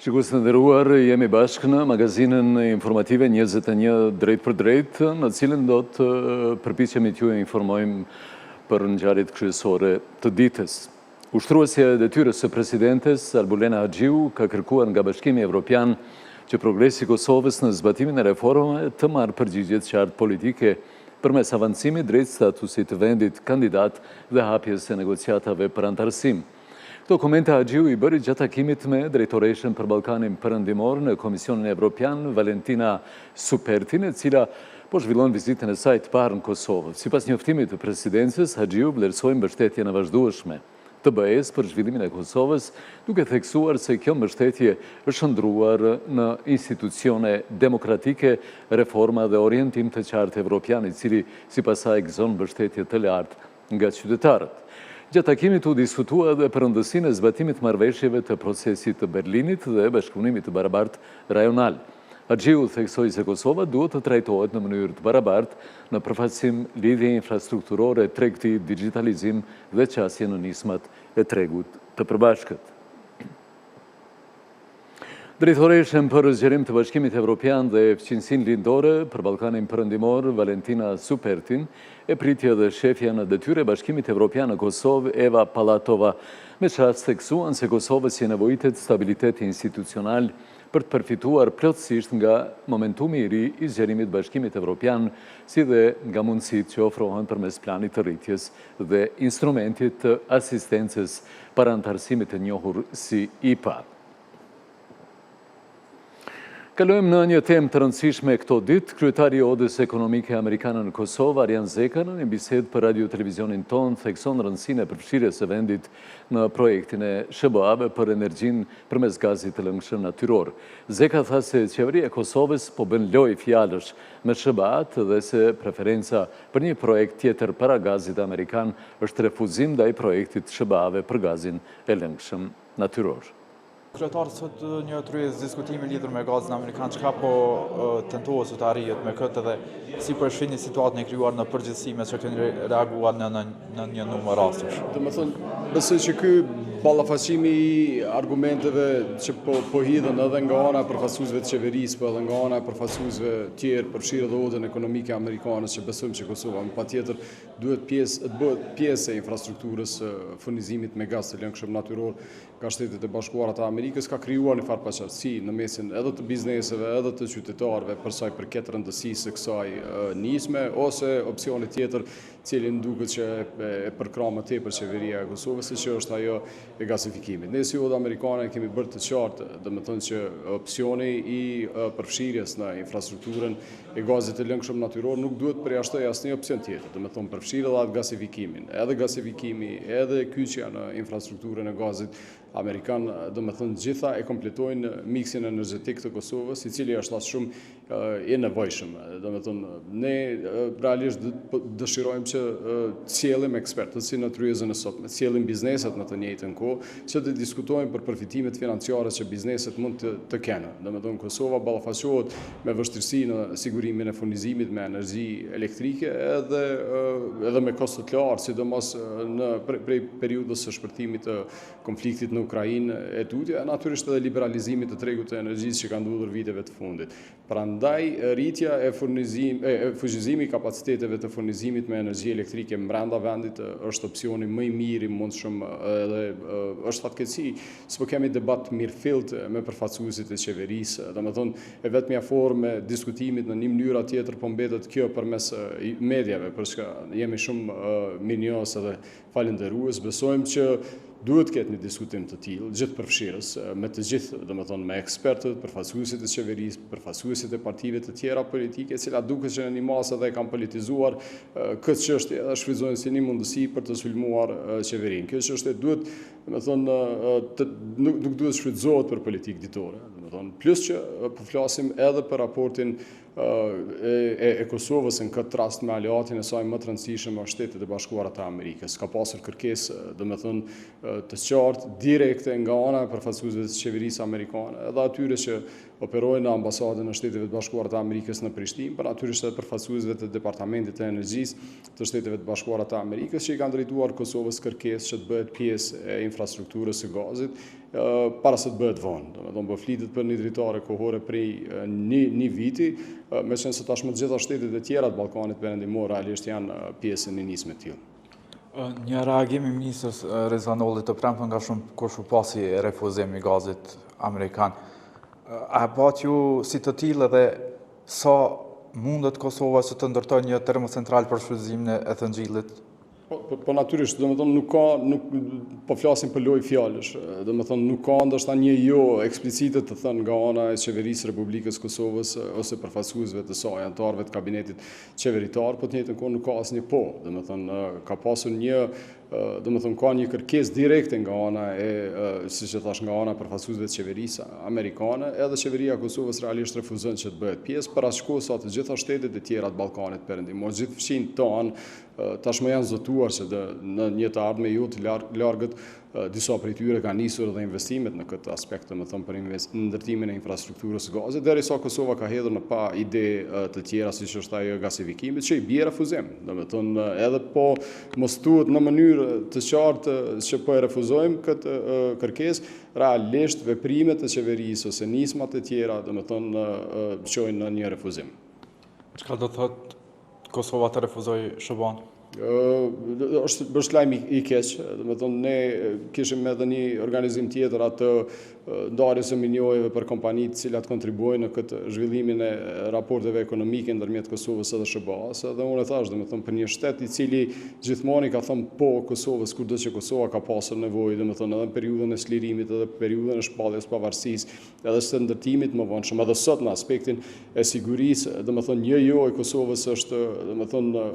Shikues të nderuar, jemi bashkë në magazinën informative 21 drejt për drejt, në cilën do të përpiqemi t'ju informojmë për ngjarjet kryesore të ditës. Ushtruesja e detyrës së presidentes Arbulena Haxhiu ka kërkuar nga Bashkimi Evropian që progresi i Kosovës në zbatimin e reformave të marrë përgjigje të qartë politike përmes avancimit drejt statusit të vendit kandidat dhe hapjes së negociatave për antarësim. Këto komente Haxhiu i bëri gjatë takimit me drejtoreshën për Ballkanin Perëndimor në Komisionin Evropian, Valentina Supertin, e cila po zhvillon vizitën e saj të parë në Kosovë. Sipas njoftimit të presidencës, Haxhiu vlerësoi mbështetjen e vazhdueshme të BE-s për zhvillimin e Kosovës, duke theksuar se kjo mbështetje është shndruar në institucione demokratike, reforma dhe orientim të qartë evropian, i cili sipas saj gëzon mbështetje të lartë nga qytetarët. Gjatë takimit u diskutua edhe për rëndësinë e zbatimit të marrëveshjeve të procesit të Berlinit dhe bashkëpunimit të barabartë rajonal. Haxhiu theksoi se Kosova duhet të trajtohet në mënyrë të barabartë në përfaqësim lidhje infrastrukturore, tregti, digitalizim dhe qasje në nismat e tregut të përbashkët. Drejtoreshën për zgjerim të Bashkimit Evropian dhe Fqinjsinë Lindore për Ballkanin Perëndimor, Valentina Supertin, e priti edhe shefja në detyrë e Bashkimit Evropian në Kosovë, Eva Pallatova, me çast theksuan se Kosova si nevojitet stabilitet institucional për të përfituar plotësisht nga momentumi i ri i zgjerimit Bashkimit Evropian, si dhe nga mundësitë që ofrohen përmes planit të rritjes dhe instrumentit të asistencës para antarësimit të njohur si IPA. Kalojmë në një temë të rëndësishme këto ditë. Kryetari i Odës Ekonomike Amerikane në Kosovë, Arjan Zeka, në një bisedë për radio-televizionin tonë, thekson rëndësinë e përfshirjes së vendit në projektin e SBA-ve për energjinë përmes gazit të lëngshëm natyror. Zeka tha se qeveria e Kosovës po bën lojë fjalësh me SBA-t dhe se preferenca për një projekt tjetër para gazit amerikan është refuzim ndaj projektit të SBA-ve për gazin e lëngshëm natyror. Kryetari sot një tryezë diskutimi lidhur me gazin amerikan, çka po tentohet të arrihet me këtë dhe si po shihni situatën e krijuar në përgjithësi me çka keni reaguar në një numër rastesh. Domethënë, besoj që ky ballafaqimi i argumenteve që po hidhen edhe nga ana e përfaqësuesve të qeverisë, po edhe nga ana e përfaqësuesve tjerë përfshirë edhe Odën Ekonomike Amerikane, që besojmë që Kosova patjetër duhet të bëhet pjesë e infrastrukturës së furnizimit me gaz të lëngshëm natyror nga Shtetet e Bashkuara të Amerikës, ka krijuar një farë paqartësi në mesin edhe të bizneseve, edhe të qytetarëve për sa i përket rëndësisë së kësaj nisme, ose opsioni tjetër, cilin duket që e përkrah më tepër qeveria e Kosovës, që është ajo e gasifikimit. Ne si Oda Amerikane kemi bërë të qartë, domethënë që opsioni i përfshirjes në infrastrukturën e gazit të lëngshëm natyror nuk duhet përjashtoj asnjë opsion tjetër, domethënë përfshirë edhe gasifikimin, edhe gasifikimi, edhe kyçja në infrastrukturën e gazit amerikan, domethënë gjitha e kompletojnë miksin energjetik të Kosovës, i cili është aq shumë i nevojshëm. Domethënë ne realisht dëshirojmë që të sjellim ekspertët si në tryezën e sotme, të sjellim bizneset në të njëjtën kohë, që të diskutojmë për përfitimet financiare që bizneset mund të kenë. Domethënë Kosova ballafaqohet me vështirësi në sigurimin e furnizimit me energji elektrike edhe me kosto të lartë, sidomos në prej periudhës së shpërthimit të konfliktit në Ukrainë e tutje, natyrisht edhe liberalizimit të tregut të energjisë që ka ndodhur viteve të fundit. Prandaj rritja e fuqizimit kapaciteteve të furnizimit me energji elektrike brenda vendit është opsioni më i mirë i mundshëm, edhe është fatkeqësi s'po kemi debat mirëfillt me përfaqësuesit e qeverisë. Domethënë e vetmja formë e diskutimit në një mënyrë tjetër po mbetet kjo përmes mediave, përçka jemi shumë mirënjohës edhe falënderues. Besojmë që duhet ketë një diskutim të tillë, gjithë përfshirës, me të gjithë, domethënë me ekspertët, përfaqësuesit e qeverisë, përfaqësuesit e partive të tjera politike, të cilat duket që në një masë edhe kanë politizuar këtë çështje dhe shfrytëzojnë si një mundësi për të sulmuar qeverinë. Kjo çështje duhet, domethënë, nuk duhet shfrytëzohet për politikë ditore, domethënë, plus që po flasim edhe për raportin e Kosovës në këtë rast me aleatin e saj më të rëndësishëm me Shtetet e Bashkuara të Amerikës. Ka pasur kërkesë, domethënë, të qartë direkte nga ana e përfaqësuesve të qeverisë amerikane, edhe atyre që operojnë në ambasadën e Shteteve të Bashkuara të Amerikës në Prishtinë, por natyrisht edhe përfaqësuesve të Departamentit të Energjisë të Shteteve të Bashkuara të Amerikës, që i kanë drejtuar Kosovës kërkesë që të bëhet pjesë e infrastrukturës së gazit, para se të bëhet vonë. Domethënë po flitet për një dritare kohore prej një viti, me qenë se tashmë të gjitha shtetet e tjera të Ballkanit Perëndimor realisht janë pjesë e një nisme të tillë. Një reagim i ministrës Rezanollit të premtë nga shumë kur pasi refuzim i gazit amerikan. A bat ju si të tillë dhe sa mundet Kosova që të ndërtojë një termocentral për shfrytëzimin e thëngjillit? Po natyrisht, domethënë po flasim për lojë fjalësh. Domethënë nuk ka ndoshta një jo eksplicite të thënë nga ana e qeverisë Republikës Kosovës ose përfaqësuesve të saj, anëtarëve të kabinetit qeveritar, po të njëjtën kohë nuk ka asnjë po. Domethënë ka pasur ka një kërkesë direkte nga ana siç e thash, nga ana përfaqësuesve të qeverisë amerikane, edhe qeveria e Kosovës realisht refuzon që të bëhet pjesë, për aq sa të gjitha shtetet e tjera të Ballkanit Perëndimor, gjithë fshinjtë tonë tashmë janë zotuar që në një të ardhme ju të largët disa prej tyre kanë nisur edhe investimet në këtë aspekt, domethënë për ndërtimin e infrastrukturës së gazit, derisa Kosova ka hedhur në pa ide të tjera siç është ajo e gasifikimit, që i bie refuzim. Domethënë edhe po mos thuhet në mënyrë të qartë që po e refuzojmë këtë kërkesë, realisht veprimet e qeverisë ose nismat e tjera domethënë çojnë në një refuzim. Çka do thotë Kosova të refuzojë SHBA-n? Është lajm i keq, domethënë ne kishim edhe një organizim tjetër atë ndarjes së minjojeve për kompanitë të cilat kontribuojnë në këtë zhvillimin e raporteve ekonomike ndërmjet Kosovës edhe SHBA-s, dhe unë thash domethënë për një shtet i cili gjithmonë ka thënë po Kosovës kurdo që Kosova ka pasur nevojë, domethënë edhe në periudhën e slirimit, edhe periudhën e shpalljes pavarësisë, edhe së ndërtimit më vonshëm, edhe sot në aspektin e sigurisë, domethënë një jo e Kosovës është domethënë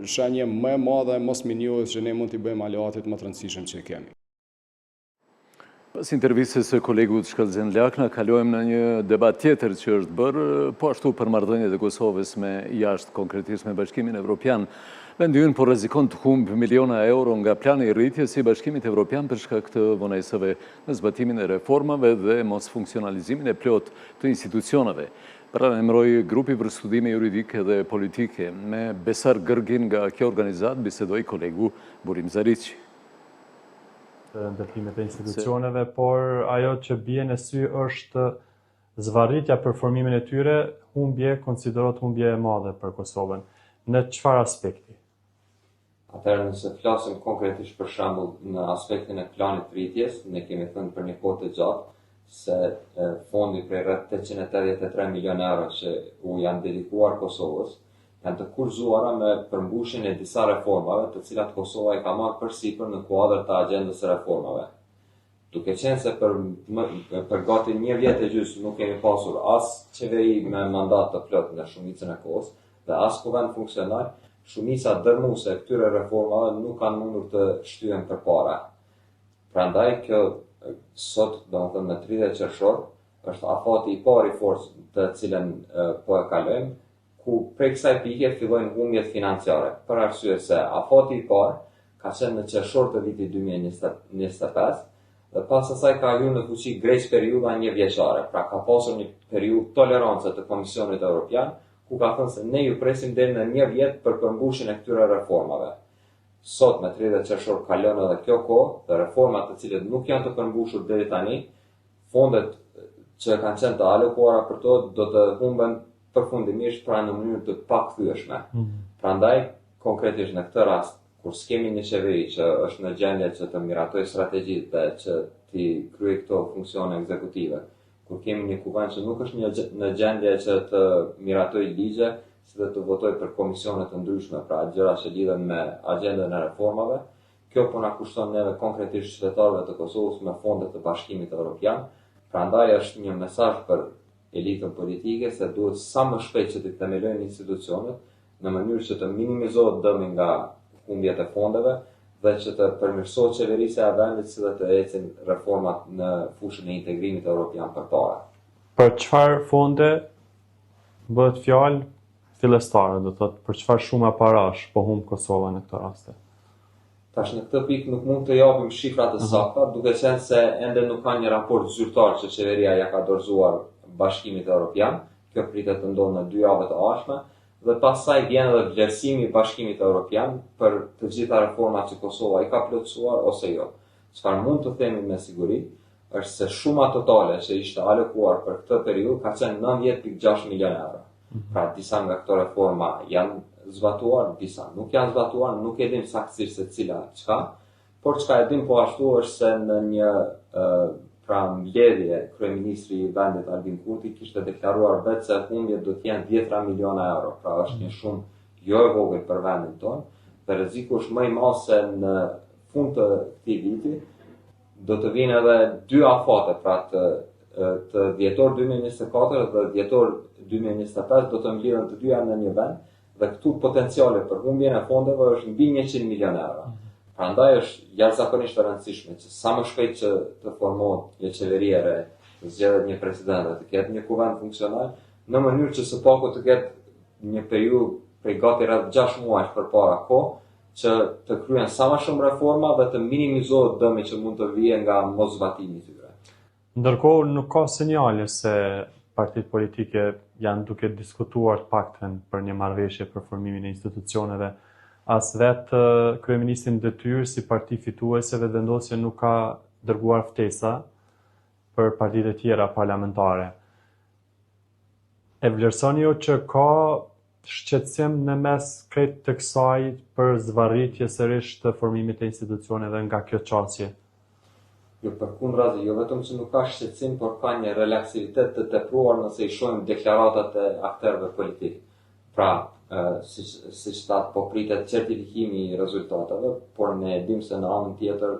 shenjë më e madhe e mos minjohet që ne mund t'i bëjmë aleatit më të rëndësishëm që kemi. Pas intervistës së kolegut Shkëllxhen Lakna, kalojmë në një debat tjetër që është bërë, po ashtu për marrëdhëniet e Kosovës me jashtë, konkretisht me Bashkimin Evropian. Vendi ynë po rrezikon të humbë miliona euro nga plani i rritjes i Bashkimit Evropian për shkak të vonajsave në zbatimin e reformave dhe mos funksionalizimin e plot të institucioneve. Pranemroi grupi për studime juridike dhe politike. Me Besar Gërgin nga kjo organizat bisedoi kolegu Burim Zariqi. Të ndërtimet e institucioneve, por ajo që bie në sy është zvarritja për formimin e tyre, konsiderohet humbje e madhe për Kosovën. Në çfarë aspekti? Atëherë nëse flasim konkretisht për shembull në aspektin e planit të rritjes, ne kemi thënë për një kohë të gjatë se fondi prej rreth 883 milionë euro që u janë dedikuar Kosovës janë të kurzuara me përmbushjen e disa reformave të cilat Kosova i ka marrë përsipër në kuadër të agjendës së reformave. Duke qenë se për gati një vjet e gjysmë nuk kemi pasur as qeveri me mandat të plot nga shumicën e kohës dhe as kuvend funksionar, shumica dërmuese e këtyre reformave nuk kanë mundur të shtyhen përpara. Prandaj kjo sot, domethënë në 30 qershor, është afati i parë i forcë të cilën po e kalojmë, ku prej kësaj pike fillojnë humbjet financiare, për arsye se afati i parë ka qenë në qershor të vitit 2025 dhe pas asaj ka hyrë në fuqi greq periudha një vjeçare, pra ka pasur një periudhë tolerance të Komisionit Evropian, ku ka thënë se ne ju presim deri në një vjet për përmbushjen e këtyre reformave. Sot me 30 qershor kalon edhe kjo kohë dhe reformat të cilët nuk janë të përmbushur deri tani, fondet që kanë qenë të alokuara për to do të humben përfundimisht pra në mënyrë të pakthyeshme. Prandaj, konkretisht në këtë rast, kur s'kemi një qeveri që është në gjendje që të miratojë strategjitë dhe që t'i kryej këto funksione ekzekutive, kur kemi një kuvend që nuk është në gjendje që të miratojë ligje, si dhe të votojë për komisione të ndryshme, pra gjëra që lidhen me agjendën e reformave, kjo po na kushton neve konkretisht qytetarëve të Kosovës me fondet të Bashkimit Evropian. Prandaj është një mesazh për elitën politike se duhet sa më shpejt që të themelojnë institucionet në mënyrë që të minimizohet dëmi nga humbjet e fondeve dhe që të përmirësohet qeverisja e vendit si dhe të ecin reformat në fushën e integrimit evropian përpara. Për çfarë fonde bëhet fjalë fillestare, do thotë për çfarë shumë parash po humb Kosova në këtë rast? Tash në këtë pikë nuk mund të japim shifra të sakta, duke qenë se ende nuk ka një raport zyrtar që qeveria ja ka dorëzuar Bashkimit Evropian, kjo pritet të ndodhë në 2 javë të ardhshme, dhe pastaj vjen edhe vlerësimi i Bashkimit Evropian për të gjitha reformat që Kosova i ka plotësuar ose jo. Çfarë mund të themi me siguri është se shuma totale që ishte alokuar për këtë periudhë ka qenë 90.6 milion euro. Pra disa nga këto reforma janë zbatuar, disa nuk janë zbatuar, nuk e dim saktësisht se cila çka, por çka e dim po ashtu është se në një pra mbledhje kryeministri i vendit Albin Kurti kishte deklaruar vetë se humbjet do të jenë 10 miliona euro, pra është një shumë jo e vogël për vendin tonë, dhe rreziku është më i madh se në fund të këtij viti do të vinë edhe 2 afate, pra të dhjetor 2024 dhe dhjetor 2025 do të mblidhen të dyja në një vend dhe këtu potenciale për humbjen e fondeve është mbi 100 milion euro. Prandaj është jashtëzakonisht e rëndësishme që sa më shpejt që të formohet një qeveri e re, të zgjedhet një president dhe të ketë një kuvend funksional, në mënyrë që së paku të ketë një periudhë prej gati rreth 6 muajsh përpara kohë që të kryen sa më shumë reforma dhe të minimizohet dëmi që mund të vijë nga moszbatimi i tyre. Ndërkohë nuk ka sinjale se partitë politike janë duke diskutuar të paktën për një marrëveshje për formimin e institucioneve. As vetë kryeministri në detyrë si parti fituese vendosje nuk ka dërguar ftesa për partitë e tjera parlamentare. E vlerësoni jo që ka shqetësim në mes krejt të kësaj për zvarritje sërish të formimit të institucioneve nga kjo qasje? Jo, përkundrazi, jo vetëm që nuk ka shqetësim, por ka një relaksivitet të tepruar nëse i shohim deklaratat e aktorëve politik. Pra, siç thatë, po pritet certifikimi i rezultateve, por ne e dim se në anën tjetër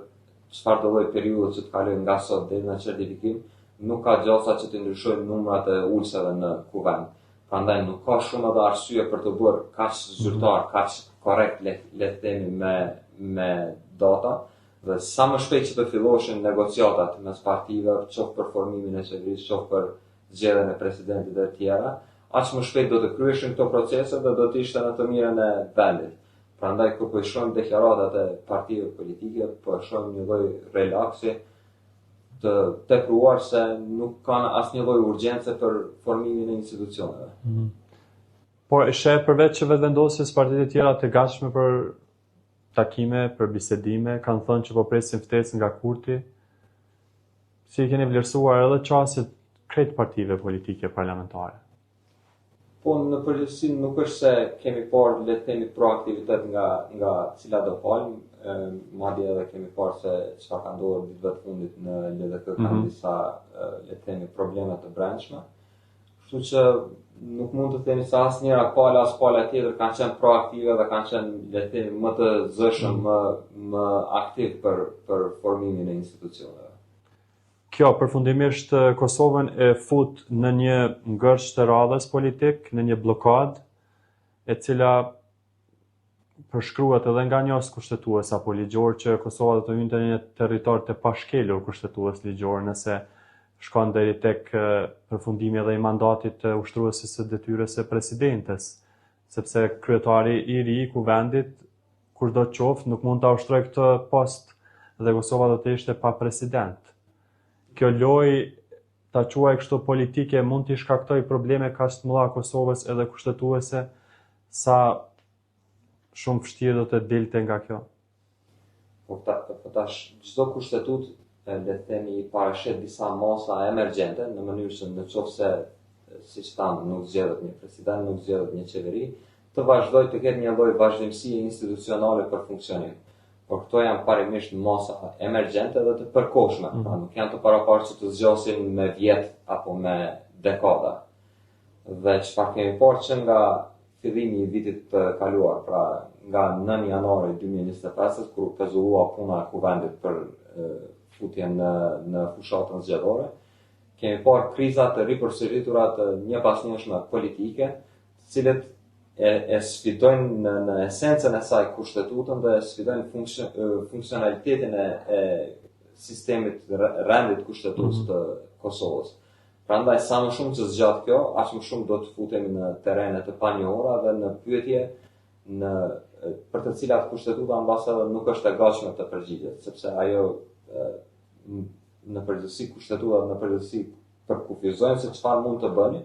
çfarë do lloj periudhe që të kalojë nga sot deri në certifikim, nuk ka gjasa që të ndryshojnë numrat e ulseve në kuvend. Prandaj nuk ka shumë edhe arsye për të bërë kaq zyrtar, kaq korrekt le të themi me data, dhe sa më shpejt që të filloshin negociatat mes partive, qoftë për formimin e qeverisë, qoftë për zgjedhjen e presidentit dhe të tjera, aq më shpejt do të kryeshin këto procese dhe do të ishte në të mirën e vendit. Prandaj kur po i shohim deklaratat e partive politike, po e shohim një lloj relaksi të tepruar se nuk kanë asnjë lloj urgjence për formimin e institucioneve. Por e sheh përveç që vetëvendosjes partitë e tjera të gatshme për takime, për bisedime, kanë thënë që po presin ftesë nga Kurti. Si keni vlerësuar edhe çastet krejt partive politike parlamentare? Po në përgjithësi nuk është se kemi parë le të themi proaktivitet nga cila do palë, madje edhe kemi parë se çfarë ka ndodhur ditëve të fundit në LDK kanë disa le të themi probleme të brendshme. Kështu që nuk mund të themi se asnjëra pala as pala tjetër kanë qenë proaktive dhe kanë qenë le të themi më të zëshëm, më aktiv për formimin e institucioneve. Kjo përfundimisht Kosovën e fut në një ngërç të radhës politik, në një blokadë, e cila përshkruhet edhe nga një as kushtetues apo ligjor që Kosova do të hynte në një territor të pashkelur kushtetues ligjor nëse shkon deri tek përfundimi edhe i mandatit të ushtruesit së detyrës së presidentes, sepse kryetari i ri i kuvendit kurdo qoftë nuk mund ta ushtrojë këtë post dhe Kosova do të ishte pa president. Kjo lojë ta quaj kështu politike mund t'i shkaktoj probleme kaq të mëdha Kosovës edhe kushtetuese, sa shumë vështirë do të dilte nga kjo. Po tash çdo kushtetut le të themi i parashet disa masa emergjente në mënyrë që nëse siç thamë nuk zgjedhet një president, nuk zgjedhet një qeveri, të vazhdojë të ketë një lloj vazhdimësie institucionale për funksionim. Por këto janë parimisht masa emergjente dhe të përkohshme, pra nuk janë të paraparë që të zgjasin me vjet apo me dekada. Dhe çfarë kemi parë që nga fillimi i vitit të kaluar, pra nga 9 janari 2025, kur pezullua puna e kuvendit për futjen në fushatën zgjedhore, kemi parë kriza të ripërsëritura të një pas njëshme politike, të cilët e sfidojnë në esencën e saj kushtetutën dhe sfidojnë funksionalitetin e sistemit rendit kushtetutës të Kosovës. Prandaj sa më shumë që zgjat kjo, aq më shumë do të futemi në terrene të panjohura dhe në pyetje për të cilat kushtetuta mbas edhe nuk është e gatshme të përgjigjet, sepse ajo në përgjithësi kushtetutat në përgjithësi përkufizojnë se çfarë mund të bëni,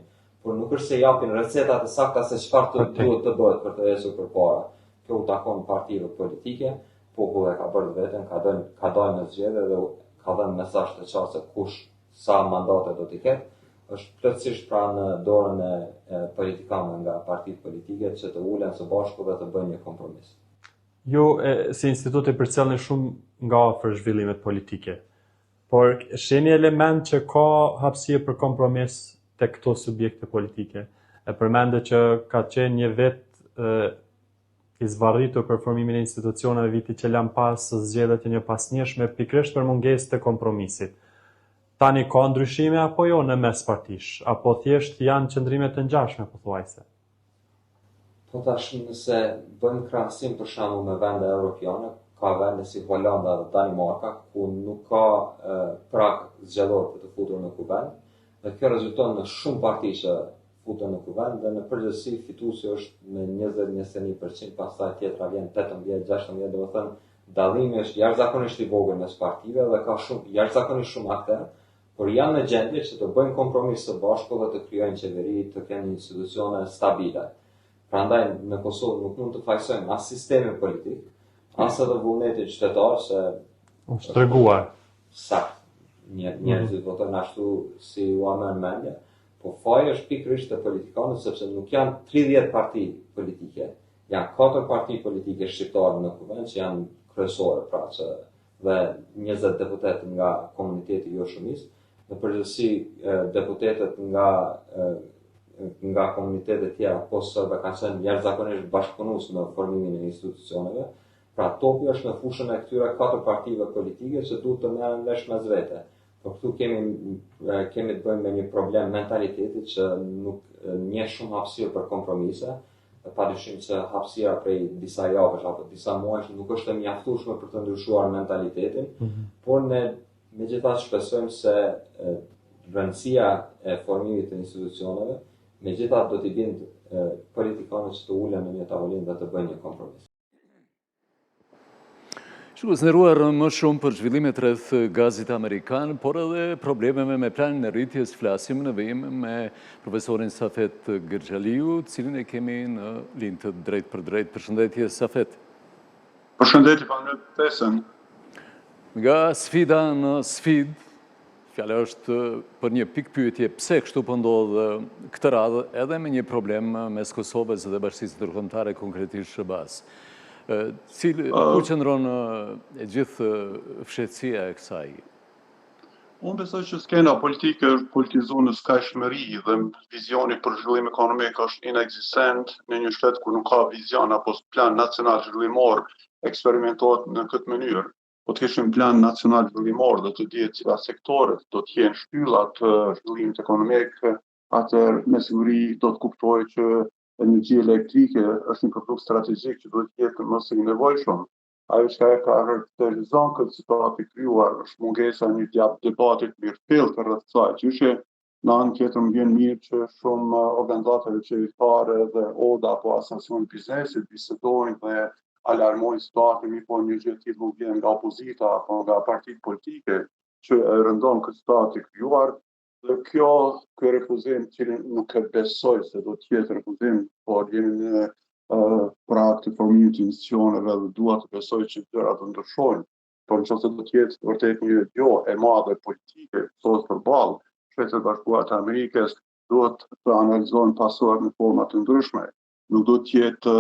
por nuk është se japin recetat e sakta se çfarë duhet të bëhet për të ecur përpara. Kjo u takon partive politike, populli e ka bërë vetën, ka dalë në zgjedhje dhe ka dhënë mesazh të qartë se kush sa mandate do t'i ketë, është plotësisht pra në dorën e politikanëve nga partitë politike që të ulen së bashku dhe të bëjnë një kompromis. Ju si institut e përcjellni shumë nga afër zhvillimet politike, por shihni element që ka hapësirë për kompromis tek këto subjekte politike. E përmende që ka qenë një vet i zvarritur për formimin e institucioneve viti që lan pas zgjedhjet e njëpasnjëshme pikërisht për mungesë të kompromisit. Tani ka ndryshime apo jo në mes partish, apo thjesht janë qëndrime të ngjashme pothuajse? Po tash nëse bëjmë krahasim për shembull me vende europiane, ka vende si Holanda dhe Danimarka ku nuk ka prag zgjedhor për të futur në kuvend, dhe kjo rezulton në shumë parti që futen në kuvend dhe në përgjithësi fituesi është me 20-21%, pastaj tjetra vjen 18-16%, domethënë dallimi është jashtëzakonisht i vogël mes partive dhe ka jashtëzakonisht shumë aktorë, por janë në gjendje që të bëjnë kompromis së bashku dhe të krijojnë qeveri, të kenë institucione stabile. Prandaj në Kosovë nuk mund të fajsojmë as sistemin politik, as edhe vullnetin qytetar se është treguar. Sakt. Njerëzit votojnë ashtu si u amën mendje, po faji është pikërisht të politikanët sepse nuk janë 30 parti politike, janë 4 parti politike shqiptare në kuvend që janë kryesore pra që dhe 20 deputet nga komuniteti jo shumis, në përgjithësi deputetët nga komunitetet tjera post-serbe kanë qenë jashtëzakonisht bashkëpunues në formimin e institucioneve. Pra topi është në fushën e këtyre 4 partive politike që duhet të merren vesh mes vete. Por këtu kemi të bëjmë me një problem mentaliteti që nuk njeh shumë hapësirë për kompromise, dhe padyshim që hapësira prej disa javësh apo disa muajsh nuk është e mjaftueshme për të ndryshuar mentalitetin, por ne megjithatë shpresojmë se rëndësia e formimit të institucioneve megjithatë do t'i bindë politikanët që të ulen në një tavolinë dhe të bëjnë një kompromis. Shkuznderuar më shumë për zhvillimet rreth gazit amerikan, por edhe problemeve me planin e rritjes, flasim në vijim me profesorin Safet Gërxhaliu, cilin e kemi në linjë të drejt për drejt. Përshëndetje Safet. Përshëndetje, falenderoj. Nga sfida në sfidë, fjala është për një pikpyetje pse kështu po ndodh këtë radhë edhe me një problem mes Kosovës dhe Bashkisë Ndërkombëtare, konkretisht SBA-s. Ku qëndron e gjithë fshehtësia e kësaj? Unë besoj që skena politike është politizuar në skajshmëri dhe vizioni për zhvillim ekonomik është inekzistent në një shtet ku nuk ka vizion apo plan nacional zhvillimor eksperimentohet në këtë mënyrë. Po të kishim plan nacional zhvillimor dhe të dihet cilat sektorët do të jenë shtyllat të zhvillimit ekonomik, atëherë me siguri do të kuptojë që energjia elektrike është një produkt strategjik që duhet të jetë më së nevojshëm. Ajo që ka karakterizon këtë situatë të krijuar është mungesa një debatit mirëfill rreth kësaj. Qysh në anë tjetër më vjen mirë që shumë organizatave qeveritare dhe ODA apo asociacione biznesit bisedojnë dhe alarmojnë situatën, po një gjë tjetër nuk vjen nga opozita apo nga partitë politike që rëndon këtë situatë të krijuar. Dhe ky refuzim që nuk e besoj se do të jetë refuzim, por jemi në prag të formimit të institucioneve dhe dua të besoj që gjërat do ndryshojnë. Por nëse do të jetë vërtet një jo e madhe politike sot përballë, Shtetet Bashkuara të Amerikës duhet të analizojnë pasurat në forma të ndryshme. Nuk do të jetë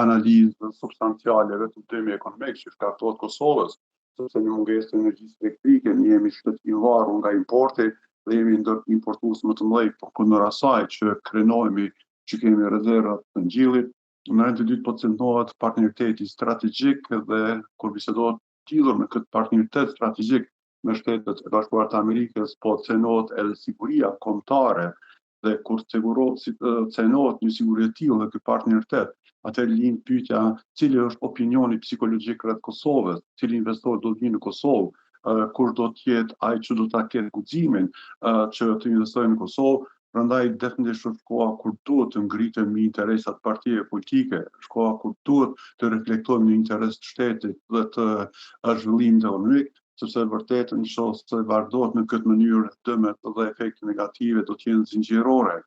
analizë substanciale vetëm temi ekonomik që shkaktohet Kosovës, sepse në mungesë të energjisë elektrike ne jemi shtet i varur nga importi dhe jemi ndër importues më të mëdhenj, por kundër asaj që krenohemi që kemi rezervat të ngjillit, në rend të dytë po centrohet partneriteti strategjik dhe kur bisedohet lidhur me këtë partneritet strategjik me Shtetet e Bashkuara të Amerikës, po cenohet edhe siguria kombëtare dhe kur cenohet një siguri e tillë dhe ky partneritet, atëherë lind pyetja cili është opinioni psikologjik rreth Kosovës, cili investor do të vinë në Kosovë, kush do të jetë ai që do ta ketë guximin që të investojë në Kosovë. Prandaj definitivisht është koha kur duhet të ngritemi interesat partive politike, është koha kur duhet të reflektojmë në interes të shtetit dhe të zhvillimit ekonomik, sepse vërtet nëse vazhdohet në këtë mënyrë dëmet dhe efekte negative do të jenë zinxhirore.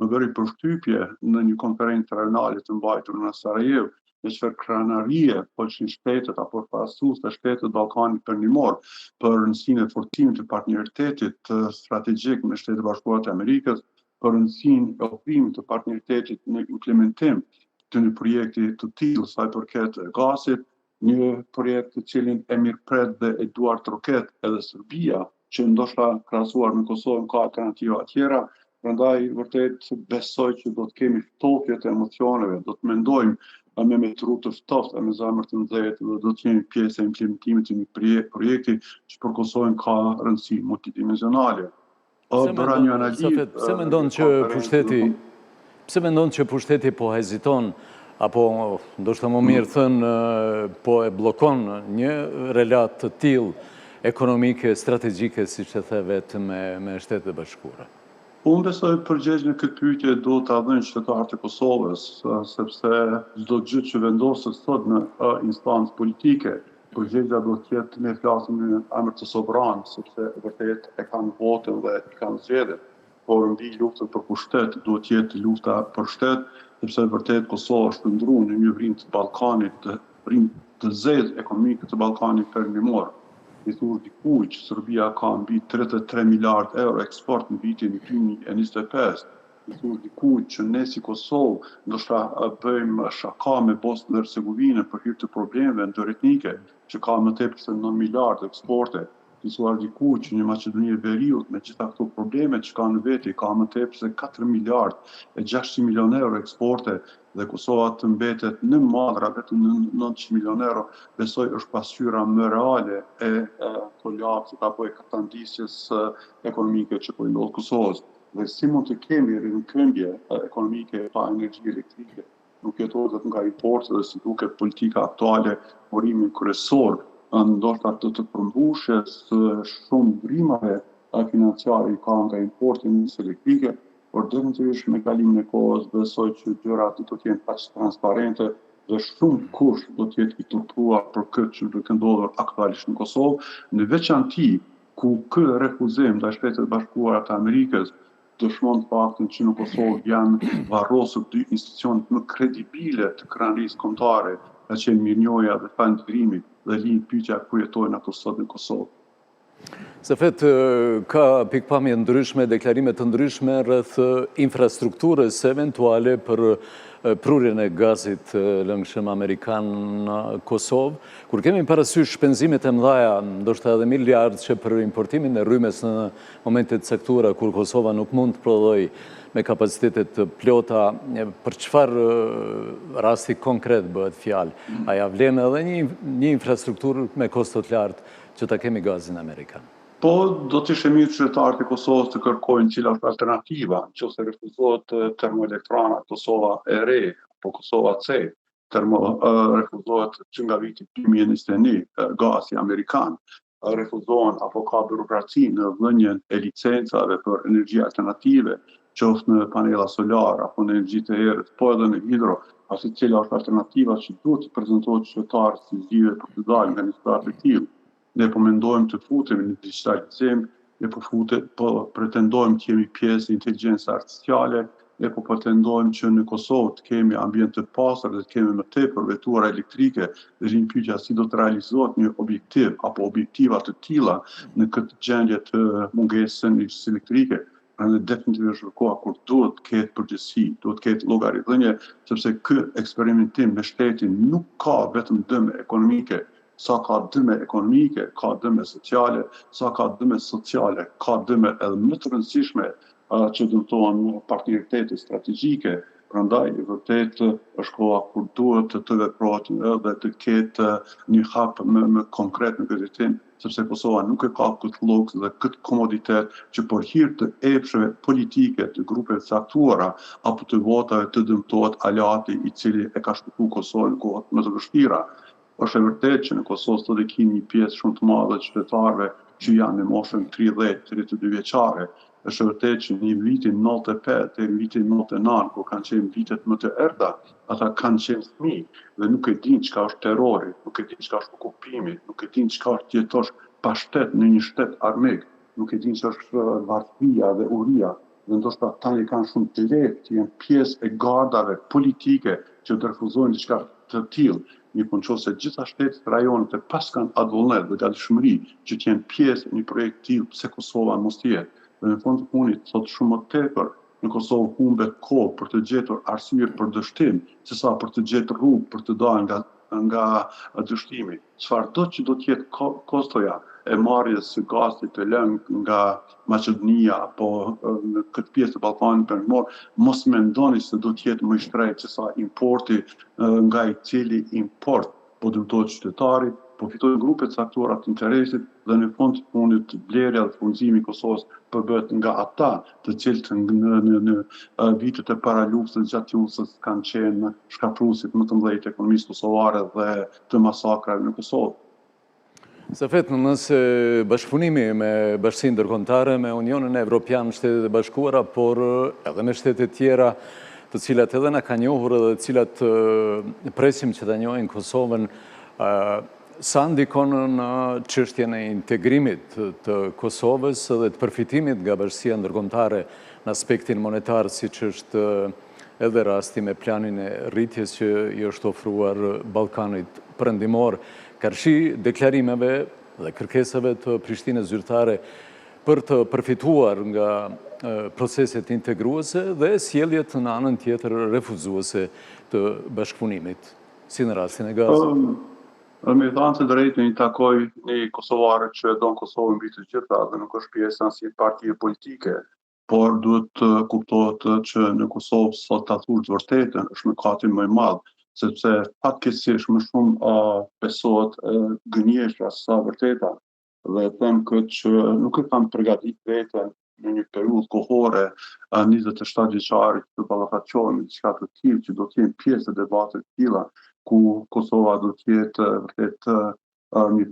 Më bëri përshtypje në një konferencë rajonale të mbajtur në Sarajevo në çfarë krenarie polshin shtetet apo përfaqësues të shtetit Ballkanit Perëndimor për rëndësinë e forcimit të partneritetit strategjik me Shtetet e Bashkuara të Amerikës, për rëndësinë e ofrimit të partneritetit në implementim të një projekti të tillë sa i përket gazit, një projekt të cilin e mirëpret dhe e duart roket edhe Serbia, që ndoshta krahasuar me Kosovën ka alternativa tjera. Prandaj vërtet besoj që do të kemi ftofje të emocioneve, do të mendojmë me tru të ftoftë e me zemër të nxehtë dhe do të jemi pjesë e implementimit të një projekti që për Kosovën ka rëndësi multidimensionale. Bëra një analizë. Pse mendon që pushteti po heziton apo ndoshta më mirë thënë po e bllokon një relat të tillë ekonomike, strategjike, siç e the vetë me Shtetet e Bashkuara? Unë besoj përgjegjën e këtë pyetje do ta dhënë qytetarët e Kosovës, sepse çdo gjë që vendoset sot në instancë politike, përgjegjja do të jetë ne flasim në emër të sovran, sepse vërtet e kanë votën dhe e kanë zgjedhjen. Por mbi luftën për pushtet duhet të jetë lufta për shtet, sepse vërtet Kosova është ndruar në një vrim të Ballkanit, vrim të zezë ekonomike të Ballkanit Perëndimor. I thuar dikujt që Serbia ka mbi 33 miliard euro eksport në vitin 2025. I thuar dikujt që ne si Kosovë ndoshta bëjmë shaka me Bosnën dhe Hercegovinën për hir të problemeve ndërretnike, që ka më tepër se 9 miliard eksporte. I thuar dikujt që një Maqedoni e Veriut me gjitha këto probleme që ka në veti ka më tepër se 4 miliard e 600 milion euro eksporte dhe Kosova të mbetet në madhra vetëm në 900 milion euro, besoj është pasqyra më reale e kolapsit apo e katandisjes ekonomike që po i ndodh Kosovës. Dhe si mund të kemi rikëmbje ekonomike pa energji elektrike, nuk jetohet nga importet dhe si duket politika aktuale morimin kryesor ndoshta të përmbushjes shumë vrimave financiare i ka nga importi i energjisë elektrike, por definitivisht me kalimin e kohës besoj që gjërat do të jenë pak transparente dhe shumë kush do të jetë i turpruar për këtë që do të ndodhur aktualisht në Kosovë, në veçanti ku ky refuzim ndaj Shtetit Bashkuara të Amerikës dëshmon faktin që në Kosovë janë varrosur dy institucione më kredibile të krenarisë kombëtare, që mirënjohja dhe falënderimi dhe lind pyetja ku jetojnë ato sot në Kosovë. Se fet ka pikpamje ndryshme, deklarime të ndryshme rreth infrastrukturës eventuale për prurjen e gazit lëngshëm amerikan në Kosovë, kur kemi parasysh shpenzimet e mëdha, ndoshta edhe miliardë për importimin e rrymes në momentet caktuara kur Kosova nuk mund të prodhojë me kapacitetet të plota, për çfarë rasti konkret bëhet fjalë? A ja vlen edhe një infrastrukturë me kosto të lartë që ta kemi gazin amerikan? Po, do të ishte mirë qytetarët e Kosovës të kërkojnë cila është alternativa, nëse refuzohet termoelektrana Kosova e re apo Kosova C, refuzohet që nga viti 2021 gazi amerikan, refuzohen apo ka burokraci në dhënien e licencave për energji alternative, qoftë në panela solar apo në energji të errët, po edhe në hidro, ashtu cila është alternativa që duhet të prezantohet qytetarët si zgjidhje për të dalë nga një situatë e tillë. Ne po mendojmë të futemi në digitalizim, ne po pretendojmë që jemi pjesë e inteligjencës artificiale, ne po pretendojmë që në Kosovë të kemi ambient të pastër dhe të kemi më tepër vetura elektrike, dhe rinj pyetja si do të realizohet një objektiv apo objektiva të tilla në këtë gjendje të mungesës së energjisë elektrike. Prandaj definitivisht është koha kur duhet të ketë përgjegjësi, duhet të ketë llogaritdhënie, sepse ky eksperimentim me shtetin nuk ka vetëm dëme ekonomike, sa ka dëme ekonomike, ka dëme sociale, sa ka dëme sociale, ka dëme edhe më të rëndësishme që dëmtojnë partneritete strategjike. Prandaj vërtet është koha kur duhet të veprohet edhe të ketë një hap më konkret në këtë tim, sepse Kosova nuk e ka këtë luks dhe këtë komoditet që për hir të epsheve politike të grupeve të caktuara apo të votave të dëmtohet aleati i cili e ka shpëtuar Kosovën në kohët më të vështira. Është e vërtetë që në Kosovë sot e kemi një pjesë shumë të madhe të qytetarëve që janë në moshën 30-32 vjeçare. Është e vërtetë që në vitin 95 deri në vitin 99, kur kanë qenë vitet më të errta, ata kanë qenë fëmijë dhe nuk e dinë çka është terrori, nuk e dinë çka është okupimi, nuk e dinë çka është të jetosh pa shtet në një shtet armik, nuk e dinë çka është varfëria dhe uria. Dhe ndoshta tani kanë shumë të lehtë që janë pjesë e gardave politike që të refuzojnë diçka të tillë. Mirë, nëse gjitha shtetet rajonet e pas kanë atë vullnet dhe gatishmëri që të jenë pjesë e një projekt të tillë, pse Kosova mos të jetë? Dhe në fund të punit thot shumë më tepër në Kosovë humbet kohë për të gjetur arsye për dështim, sesa për të gjetur rrugë për të dalë nga dështimi. Çfarë do që do të jetë kostoja e marrjes së gazit të lënë nga Maqedonia apo në këtë pjesë të Ballkanit Perëndimor, mos mendoni se do të jetë më i shtrejtë se sa importi nga i cili import po dëmtohet qytetari, po fitojnë grupe të caktuara të interesit dhe në fund të punit blerja dhe furnizimi i Kosovës përbëhet nga ata të cilët në vitet e paraluftës gjatë luftës kanë qenë shkatruesit më të mëdhenj të ekonomisë kosovare dhe të masakrave në Kosovë. Safet, nëse bashkëpunimi me Bashkinë Ndërkombëtare, me Unionin Evropian, Shtetet e Bashkuara, por edhe me shtetet tjera, të cilat edhe na kanë njohur dhe të cilat presim që ta njohin Kosovën, sa ndikon në çështjen e integrimit të Kosovës dhe të përfitimit nga Bashkia Ndërkombëtare në aspektin monetar, siç është edhe rasti me planin e rritjes që i është ofruar Ballkanit Perëndimor, karshi deklarimeve dhe kërkesave të Prishtinës zyrtare për të përfituar nga proceset integruese dhe sjelljet në anën tjetër refuzuese të bashkëpunimit, si në rastin e gazit. Me thënë të drejtën, i takoj një kosovarë që e don Kosovën mbi të gjitha dhe nuk është pjesë as një partie politike, por duhet të kuptohet që në Kosovë sot ta thush të vërtetën është mëkati më i madh, sepse fatkeqësisht më shumë besohet gënjeshtra se sa vërteta. Dhe them këtë që nuk e kam përgatitur veten në një periudhë kohore 27 vjeçare të ballafaqohem me diçka të tillë që do të jenë pjesë të debateve të tilla, ku Kosova do të jetë vërtet një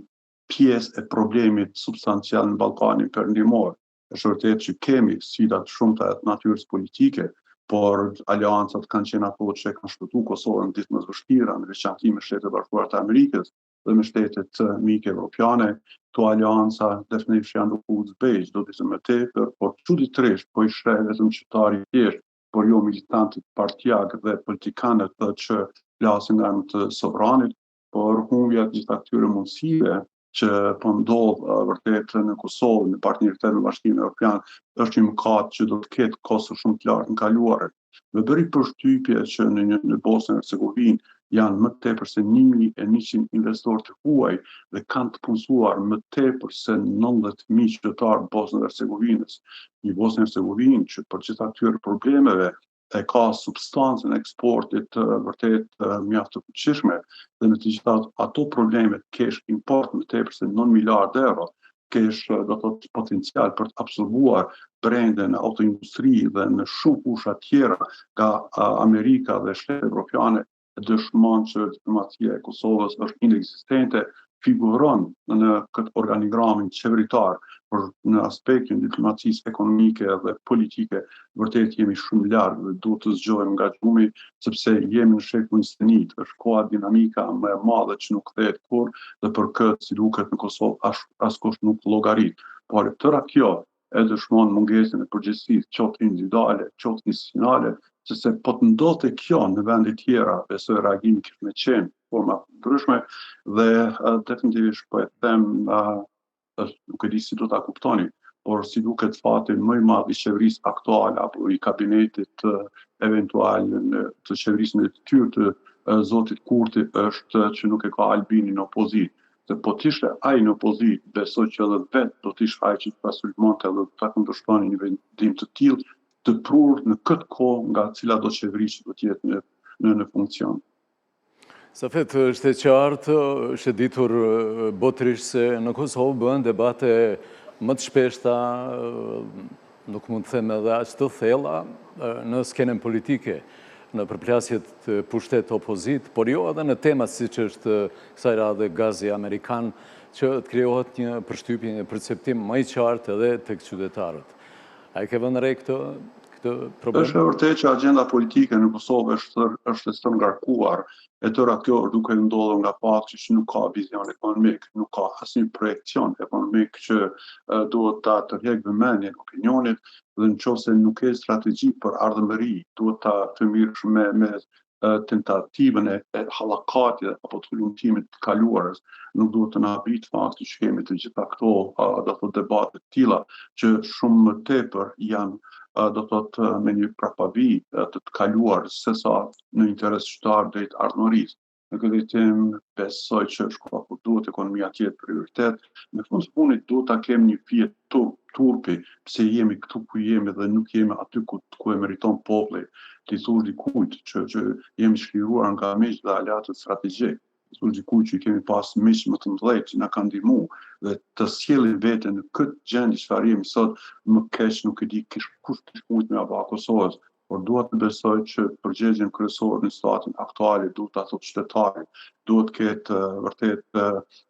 pjesë e problemit substancial në Ballkanin Perëndimor. Është vërtet që kemi sfida të shumta të natyrës politike, por aleancat kanë qenë ato që kanë shpëtuar Kosovën në ditë më të vështira, në veçantë me Shtetet e Bashkuara të Amerikës dhe me shtetet mike evropiane. Këto aleanca definitivisht janë duke zbejt, do të më tepër, por çuditërisht po i shreh vetëm qytetari thjesht, por jo militantët partijak dhe politikanët që flasin nga emër të sovranit, por humbja të gjitha këtyre mundësive që po ndodh vërtet në Kosovë, në partneritet me Bashkimin Evropian, është një mëkat që do të ketë kosto shumë të lartë në kaluarin. Më bëri përshtypje që në Bosnjë dhe Hercegovinë janë më tepër se 1100 investorë të huaj dhe kanë të punësuar më tepër se 90.000 qytetarë Bosnjë dhe Hercegovinës. Një Bosnjë dhe Hercegovinë që për gjitha këtyre problemeve e ka substancën e eksportit vërtet mjaft të fuqishme dhe në të gjitha ato probleme kesh import më tepër se 9 miliardë euro, kesh do të thotë potencial për të absorbuar brendin në autoindustri dhe në shumë fusha tjera nga Amerika dhe Shtetet Evropiane, dëshmon që diplomacia e Kosovës është inekzistente, figuron në këtë organigramin qeveritar, por në aspektin diplomacisë ekonomike dhe politike vërtet jemi shumë larg dhe duhet të zgjohemi nga gjumi, sepse jemi në shekullin 21, është koha dinamika më e madhe që nuk kthehet kurrë dhe për këtë si duket në Kosovë askush nuk llogarit. Por tëra kjo e dëshmon mungesën e përgjegjësisë, qoftë individuale, qoftë institucionale, sepse po të ndodhte kjo në vende tjera, besoj reagimi kishte më qenë forma ndryshme dhe definitivisht po e them, nuk e di si do ta kuptoni, por si duket fati më i madh i qeverisë aktuale apo i kabinetit eventual të qeverisë në detyrë të zotit Kurti është që nuk e ka Albinin në opozitë. Se po t'ishte ai në opozitë, besoj që edhe vetë do t'ishte ai që të pasulmonte dhe ta kundërshtonte një vendim të tillë të prurë në këtë kohë nga cila do qeveri që do t'jetë në funksion. Safet, është e qartë, është e ditur botërisht se në Kosovë bëhen debate më të shpeshta, nuk mund të them edhe aq të thella, në skenën politike, në përplasjet të pushtet opozit, por jo edhe në temat siç është kësaj radhe gazi amerikan, që të krijohet një përshtypje, një perceptim më i qartë edhe tek qytetarët. A e ke vënë re këtë problem? Është vërtet që agjenda politike në Kosovë është e stërngarkuar, e tëra kjo duke ndodhur nga fakti që nuk ka vizion ekonomik, nuk ka asnjë projekcion ekonomik që duhet ta tërheqë vëmendjen e opinionit dhe nëse nuk ke strategji për ardhmëri, duhet ta fëmirësh me tentativën e hallakatit apo të lumtimit të kaluarës. Nuk duhet të na abrit fakti që kemi të gjitha këto do thotë debate të tilla që shumë më tepër janë do thotë me një prapavi të kaluarës sesa në interes qytetar drejt ardhmërisë. Në këtë tim besoj që shkolla kur duhet ekonomia të jetë prioritet, në fund të funit duhet ta kemi një fije turpi pse jemi këtu ku jemi dhe nuk jemi aty ku e meriton populli. Ti thush dikujt që jemi shliruar nga miq dhe aleatët strategjik. Ti thush dikujt që kemi pas miq më të mëdhenj që na kanë ndihmuar dhe të sjellin veten në këtë gjendje çfarë jemi sot, më keq nuk e di kush të shkujt me ava Kosovës. Por duhet të besoj që përgjigjen kryesore në situatin aktuale duhet ta thotë qytetari, duhet ketë vërtet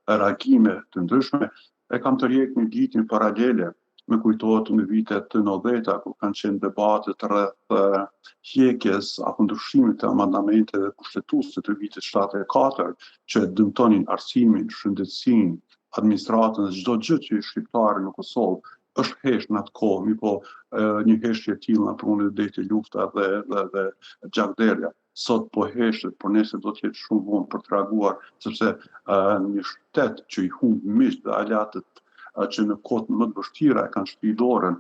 reagime të ndryshme. E kam tërhequr një ditë paralele, më kujtohet në vitet të 90-ta kur kanë qenë debatet rreth hjekjes apo ndryshimit të amendamenteve kushtetuese të vitit 74 që dëmtonin arsimin, shëndetësinë, administratën dhe çdo gjë që shqiptarë në Kosovë është heshtë në atë kohë, mi po një heshtje e tillë na pruni deri te lufta dhe gjakderja. Sot po heshtet, por nesër do të jetë shumë vonë për të reaguar, sepse një shtet që i humb miq dhe aleatët që në kohët më të vështira e kanë shpirë dorën,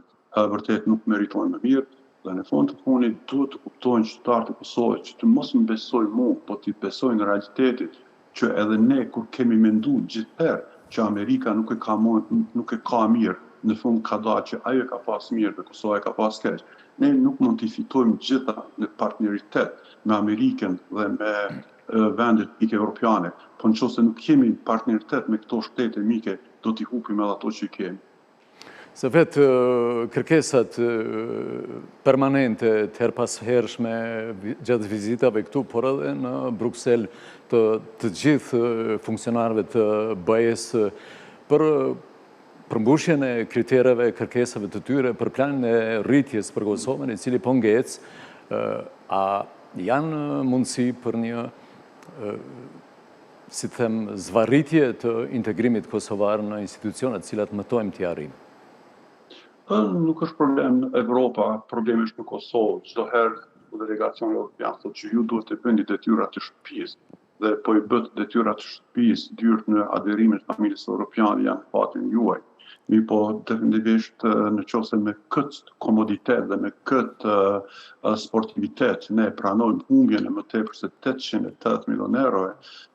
vërtet nuk meritojnë më mirë. Dhe në fund të funit duhet të kuptojnë qytetarët e Kosovës që të mos më besojnë mua, po të besojnë realitetit që edhe ne kur kemi menduar gjithherë që Amerika nuk e ka mirë, në fund ka dalë që ajo ka pas mirë dhe Kosova ka pas keq. Ne nuk mund t'i fitojmë gjitha në partneritet me Amerikën dhe me vendet mike evropiane, po nëse nuk kemi partneritet me këto shtete mike, do t'i hupim edhe ato që i kemi. Se vetë kërkesat permanente të herpashershme gjatë vizitave këtu, por edhe në Bruxelles të gjithë funksionarëve të BE-s për përmbushjen e kritereve, kërkesave të tyre për planin e rritjes për Kosovën, i cili po ngec, a janë mundësi për një, si të them, zvarritje të integrimit kosovar në institucionet cilat mëtojmë t'i arrijmë? Nuk është problem në Evropa, problemi është në Kosovë. Çdo herë delegacioni evropian thotë që ju duhet të bëni detyrat të shtëpisë dhe po i bët detyrat të shtëpisë dyrt në adherimin e familjes europiane janë fatin juaj. Mi po definitivisht në qoftë me këtë komoditet dhe me këtë sportivitet ne pranojmë humbjen e më tepër se 880 milion euro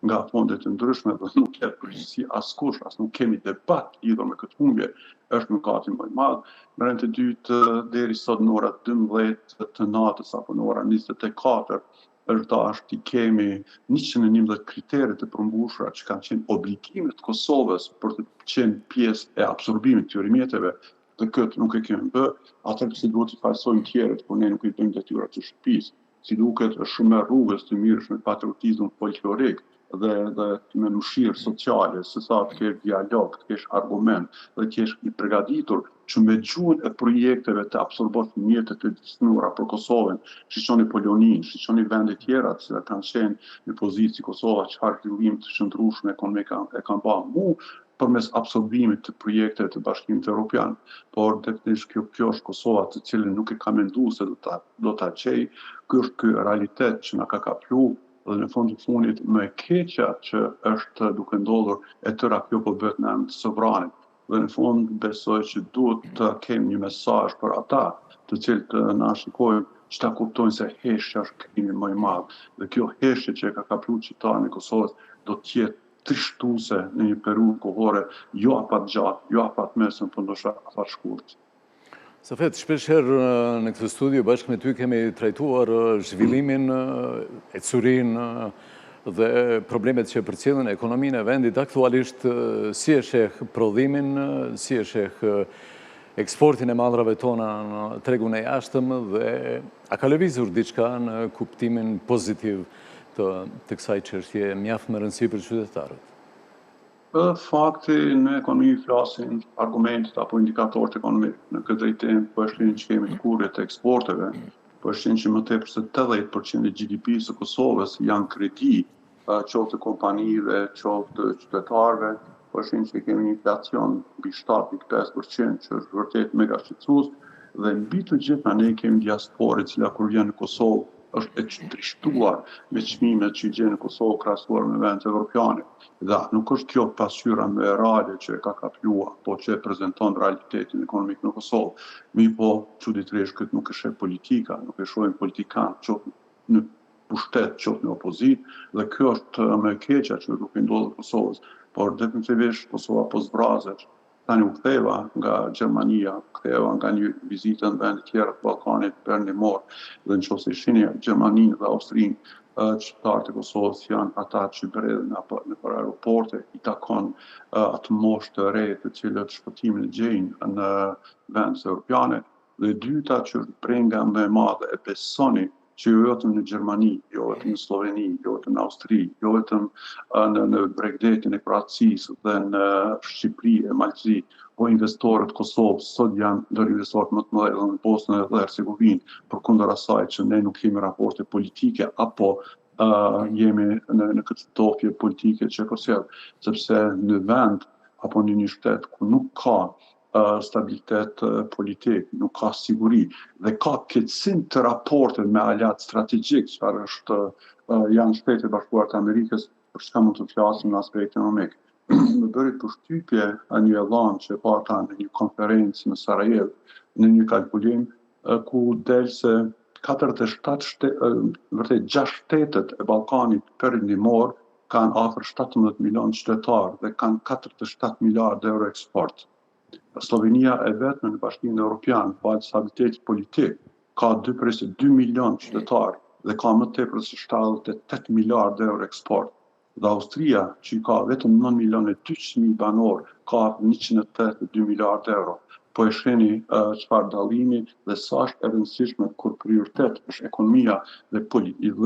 nga fondet të ndryshme dhe nuk ka përgjegjësi askush, as nuk kemi debat lidhur me këtë humbje, është mëkati më i madh. Në rend të dytë deri sot në ora 12 të natës apo në ora 24 është dash t'i kemi 111 kritere të përmbushura që kanë qenë obligimet të Kosovës për të qenë pjesë e absorbimit të këtyre mjeteve, dhe këtë nuk e kemi bë, atëherë si duhet të falsojnë tjerët, por ne nuk i bëjmë detyrat të shtëpisë. Si duket është shumë rrugës të mirëshme patriotizëm folklorik dhe me nushirë sociale, se sa të kesh dialog, të kesh argument dhe të kesh i përgatitur që me gjuhën e projekteve të absorbosh mjetet e disnura për Kosovën, shiqoni Poloninë, shiqoni vendet tjera që kanë qenë në pozitë si Kosova, çfarë zhvillim të shëndrueshme ekonomik e kanë bërë përmes absorbimit të projekteve të Bashkimit Evropian. Por definitivisht kjo është Kosova të cilën nuk e ka menduar se do ta çej. Ky është ky realitet që na ka kapluar dhe në fund të fundit më e keqja që është duke ndodhur e tëra kjo po bëhet në emër të sovranit. Dhe në fund besoj që duhet të kemi një mesazh për ata të cilët na shikojnë që ta kuptojnë se heshtja është krimi më i madh. Dhe kjo heshtje që e ka kapluar qytetarën e Kosovës do të jetë trishtuese në një periudhë kohore jo afat gjatë, jo afat mesëm, por ndoshta afat shkurtë. Safet, shpeshherë në këtë studio bashkë me ty kemi trajtuar zhvillimin, ecurinë dhe problemet që përcjellin ekonominë e vendit aktualisht, si e sheh prodhimin, si e sheh eksportin e malrave tona në tregun e jashtëm dhe a ka lëvizur diçka në kuptimin pozitiv të kësaj çështje mjaft me rëndësi për qytetarët? Fakti në ekonomi flasin argumentet apo indikatorët ekonomik. Në këtë drejtim po është që kemi të kurrje të eksporteve, po është që më tepër se 80% e GDP-së së Kosovës janë kredi, qoftë të kompanive, qoftë të qytetarëve, po është që kemi një inflacion mbi 7.5% që është vërtet mega shqetësues dhe mbi të gjitha ne kemi diasporë e cila kur vjen në Kosovë është e trishtuar me çmimet që i gjen në Kosovë krahasuar me vendet evropiane. Dhe nuk është kjo pasqyra më reale që e ka kapluar, po që e prezanton realitetin ekonomik në Kosovë. Po çuditërisht këtë nuk e sheh politika, nuk e shohin politikan qoftë në pushtet, qoftë në opozit, dhe kjo është më e keqja që nuk i ndodhet Kosovës. Por definitivisht Kosova po zbrazesh. Tani u ktheva nga Gjermania, ktheva nga një vizitë në vende tjera të Ballkanit perëndimor, dhe nëse shihni Gjermaninë dhe Austrinë, qytetarët e Kosovës janë ata që bredhen nëpër aeroporte, i takon atë moshë të re të cilët shpëtimin e gjejnë në vendet evropiane, dhe dyta që është brenga më e madhe e besoni që jo vetëm në Gjermani, jo vetëm në Sloveni, jo vetëm në Austri, jo vetëm në Bregdetin e Kroacisë dhe në Shqipëri e Malzi, po investorët Kosovës sot janë ndër investorët më të mëdhenj në Bosnën dhe Hercegovinë, përkundër asaj që ne nuk kemi raporte politike apo jemi në këtë tofje politike që përsell, sepse në vend apo në një shtet ku nuk ka stabilitet politik, nuk ka siguri dhe ka keqësim të raportet me aleat strategjik, çfarë janë Shtetet Bashkuara të Amerikës, për çka mund të flasim në aspektin ekonomik. Më bëri përshtypje një ellan që e pata në një konferencë në Sarajevo, në një kalkulim ku del se 6 shtetet e Ballkanit perëndimor kanë afër 17 milion qytetarë dhe kanë 47 miliardë euro eksport. Slovenia e vetme në Bashkimin Evropian, pa stabilitet politik, ka 2 milion qytetarë dhe ka më tepër se 78 miliardë euro eksport. Dhe Austria, që ka vetëm 9 milion e 200.000 banor, ka 182 miliardë euro. Po e shihni çfarë dallimi dhe sa është e rëndësishme kur prioritet është ekonomia dhe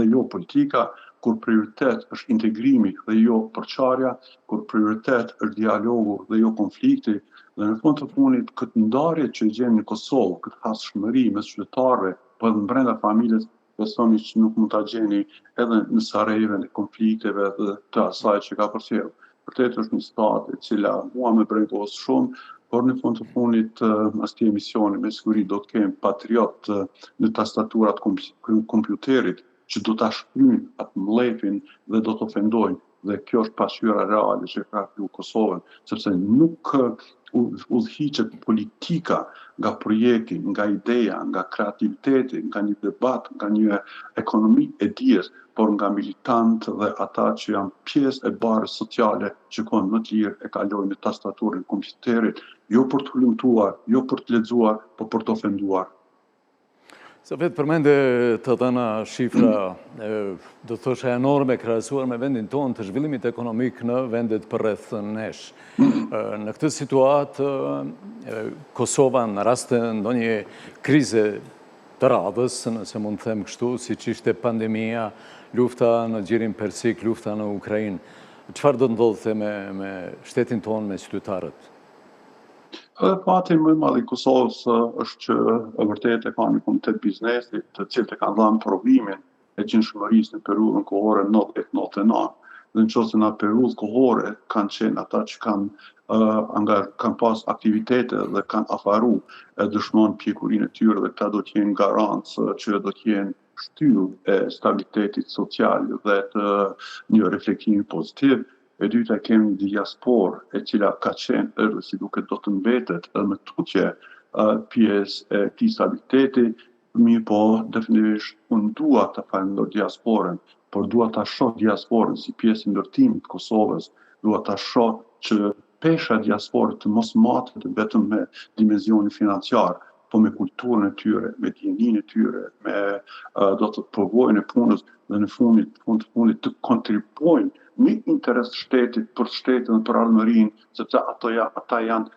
jo politika, kur prioritet është integrimi dhe jo përçarja, kur prioritet është dialogu dhe jo konflikti, dhe në fund të fundit këtë ndarje që i gjejmë në Kosovë, këtë hasshmëri mes qytetarëve, po edhe brenda familjes, besoni që nuk mund ta gjeni edhe në Sarajevo në konflikteve dhe të asaj që ka përcjell. Vërtet është një stat e cila mua më brengos shumë, por në fund të fundit as këtij emisioni me siguri do të kemi patriot në tastaturat kompjuterit që do ta shkryjnë atë mllefin dhe do të ofendojnë, dhe kjo është pasqyra reale që ka kriju Kosovën, sepse nuk udhhiqet politika nga projekti, nga ideja, nga kreativiteti, nga një debat, nga një ekonomi e dijes, por nga militantë dhe ata që janë pjesë e barës sociale që kohën më të lirë e kalojnë në tastaturën e kompjuterit, jo për të lumtuar, jo për të lexuar, por për të ofenduar. Sa vetë përmende të dhëna shifra, do të thoshe enorme krahasuar me vendin tonë të zhvillimit ekonomik në vendet përreth nesh. Në këtë situatë, Kosova në rast të ndonjë krize të radhës, nëse mund të them kështu, siç ishte pandemia, lufta në Gjirin Persik, lufta në Ukrainë, çfarë do të ndodhte me shtetin tonë, me qytetarët? Fati më i madh i Kosovës është që vërtet e ka një komitet biznesi, të cilët e kanë dhënë provimin e gjinshmërisë në periudhën kohore 90-99. Dhe nëse në periudhë kohore kanë qenë ata që kanë pas aktivitete dhe kanë afaru dëshmon pjekurinë e tyre, dhe këta do të jenë garancë që do të jenë shtyllë e stabilitetit social dhe të një reflektimi pozitiv. E dyta kemi diasporë e cila ka qenë edhe si duket do të mbetet edhe me tutje pjesë e këtij stabiliteti, mirë po definitivisht unë dua ta falenderoj diasporën, por dua ta shoh diasporën si pjesë e ndërtimit të Kosovës, dua ta shoh që pesha e diasporës të mos matet vetëm me dimenzionin financiar, po me kulturën e tyre, me dieninë e tyre, me do të përvojën e punës dhe në fund të fundit të kontribuojnë në interes të shtetit, për shtetin dhe për ardhmërinë, sepse ata janë